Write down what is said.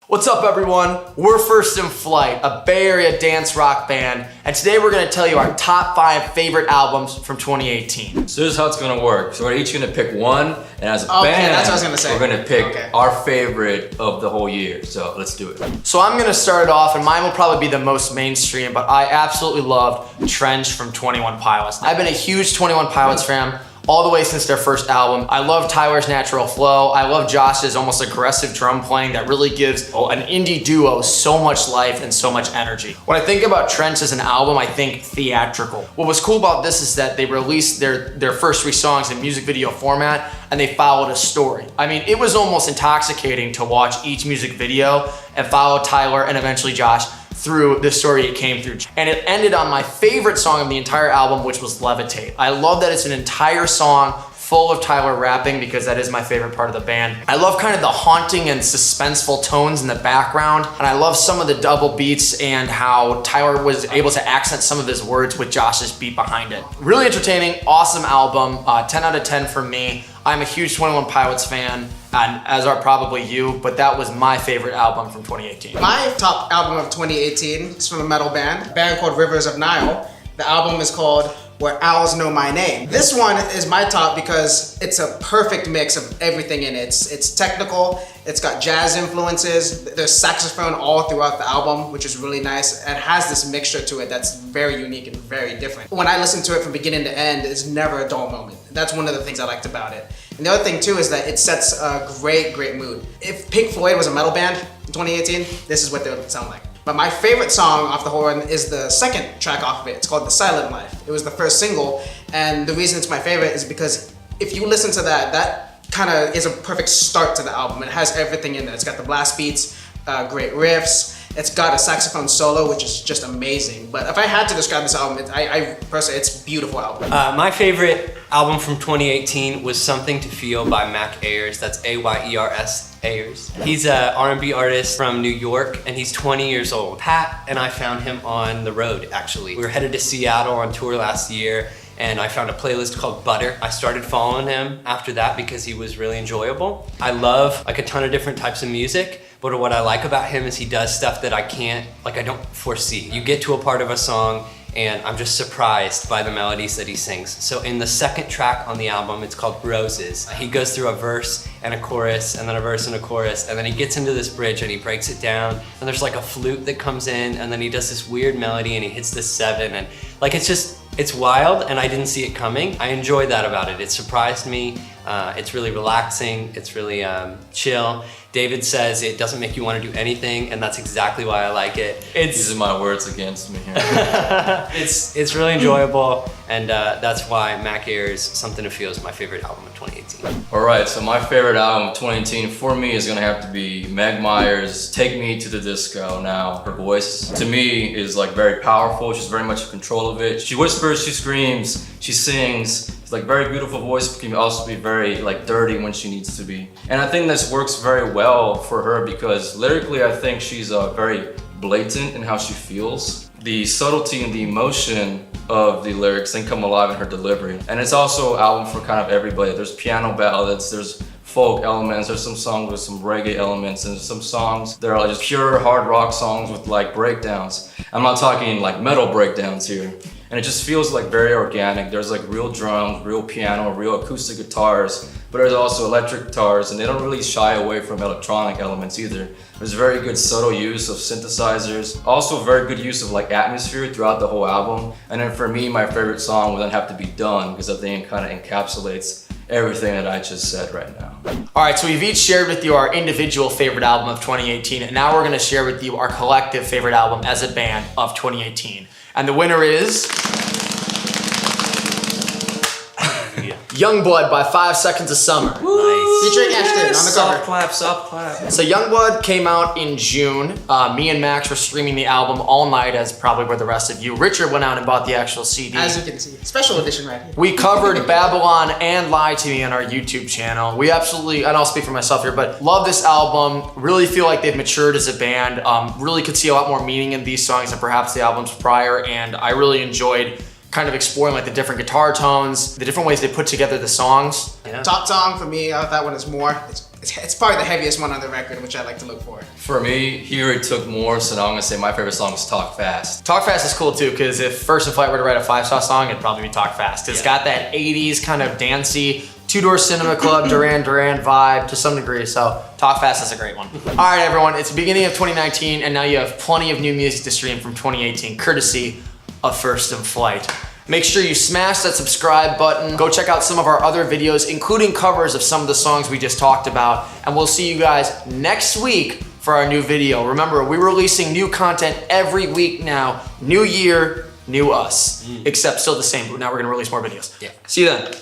What's up, everyone? We're First in Flight, a Bay Area dance rock band, and today we're gonna tell you our top 5 favorite albums from 2018. So this is how it's gonna work. So we're each gonna pick one, and as a band, that's what I was gonna say. we're gonna pick our favorite of the whole year. So let's do it. So I'm gonna start it off, and mine will probably be the most mainstream, but I absolutely loved Trench from 21 Pilots. I've been a huge 21 Pilots fan all the way since their first album. I love Tyler's natural flow. I love Josh's almost aggressive drum playing that really gives an indie duo so much life and so much energy. When I think about Trench as an album, I think theatrical. What was cool about this is that they released their first 3 songs in music video format, and they followed a story. I mean, it was almost intoxicating to watch each music video and follow Tyler and eventually Josh through the story it came through. And it ended on my favorite song of the entire album, which was Levitate. I love that it's an entire song full of Tyler rapping because that is my favorite part of the band. I love kind of the haunting and suspenseful tones in the background, and I love some of the double beats and how Tyler was able to accent some of his words with Josh's beat behind it. Really entertaining, awesome album, 10 out of 10 for me. I'm a huge 21 Pilots fan, and as are probably you, but that was my favorite album from 2018. My top album of 2018 is from a metal band, a band called Rivers of Nile. The album is called Where Owls Know My Name. This one is my top because it's a perfect mix of everything in it. It's technical, it's got jazz influences, there's saxophone all throughout the album, which is really nice, and has this mixture to it that's very unique and very different. When I listen to it from beginning to end, it's never a dull moment. That's one of the things I liked about it. And the other thing too is that it sets a great mood. If Pink Floyd was a metal band in 2018, this is what they would sound like. But my favorite song off the whole run is the second track off of it. It's called The Silent Life. It was the first single, and the reason it's my favorite is because if you listen to that kind of is a perfect start to the album. It has everything in there. It's got the blast beats, great riffs. It's got a saxophone solo, which is just amazing. But if I had to describe this album, I personally, it's a beautiful album. My favorite album from 2018 was Something to Feel by Mac Ayers. That's A-Y-E-R-S. Ayers. He's an R&B artist from New York, and he's 20 years old. Pat and I found him on the road, actually. We were headed to Seattle on tour last year, and I found a playlist called Butter. I started following him after that because he was really enjoyable. I love like a ton of different types of music, but what I like about him is he does stuff that I don't foresee. You get to a part of a song, and I'm just surprised by the melodies that he sings. So in the second track on the album, it's called Roses. He goes through a verse and a chorus, and then a verse and a chorus, and then he gets into this bridge and he breaks it down, and there's like a flute that comes in, and then he does this weird melody and he hits this 7, and like it's wild, and I didn't see it coming. I enjoyed that about it. It surprised me. It's really relaxing. It's really chill. David says it doesn't make you want to do anything, and that's exactly why I like it. These are my words against me here. It's really enjoyable, and that's why Mac Ayers' Something to Feel is my favorite album of 2018. All right, so my favorite album of 2018 for me is gonna have to be Meg Myers' Take Me to the Disco. Now, her voice to me is like very powerful. She's very much in control of it. She whispers, she screams, she sings. It's like very beautiful voice, but can also be very like dirty when she needs to be. And I think this works very well for her because lyrically I think she's very blatant in how she feels. The subtlety and the emotion of the lyrics then come alive in her delivery. And it's also an album for kind of everybody. There's piano ballads, there's folk elements, there's some songs with some reggae elements, and there's some songs that are just pure hard rock songs with like breakdowns. I'm not talking like metal breakdowns here. And it just feels like very organic. There's like real drums, real piano, real acoustic guitars, but there's also electric guitars, and they don't really shy away from electronic elements either. There's very good subtle use of synthesizers, also very good use of like atmosphere throughout the whole album. And then for me, my favorite song would then have to be Done, because I think it kind of encapsulates everything that I just said right now. All right, so we've each shared with you our individual favorite album of 2018, and now we're gonna share with you our collective favorite album as a band of 2018. And the winner is Youngblood by 5 Seconds of Summer. Nice. Featuring Ashton on the Soft cover. clap. So Youngblood came out in June. Me and Max were streaming the album all night, as probably were the rest of you. Richard went out and bought the actual CD. As you can see, special edition right here. We covered Babylon and Lie to Me on our YouTube channel. We absolutely, and I'll speak for myself here, but love this album. Really feel like they've matured as a band. Really could see a lot more meaning in these songs than perhaps the albums prior, and I really enjoyed kind of exploring like the different guitar tones, the different ways they put together the songs. Yeah. Top song for me, that one is More. It's It's probably the heaviest one on the record, which I like to look for. For me, he already took more, so now I'm gonna say my favorite song is Talk Fast. Talk Fast is cool too, because if First in Flight were to write a 5-star song, it'd probably be Talk Fast. It's got that 80s kind of dancey, Two-Door Cinema Club, Duran Duran vibe to some degree, so Talk Fast is a great one. All right, everyone, it's the beginning of 2019, and now you have plenty of new music to stream from 2018, courtesy of First in Flight. Make sure you smash that subscribe button. Go check out some of our other videos, including covers of some of the songs we just talked about, and we'll see you guys next week for our new video. Remember, we're releasing new content every week now. New year, new us. Except still the same, but now we're gonna release more videos. Yeah. See you then.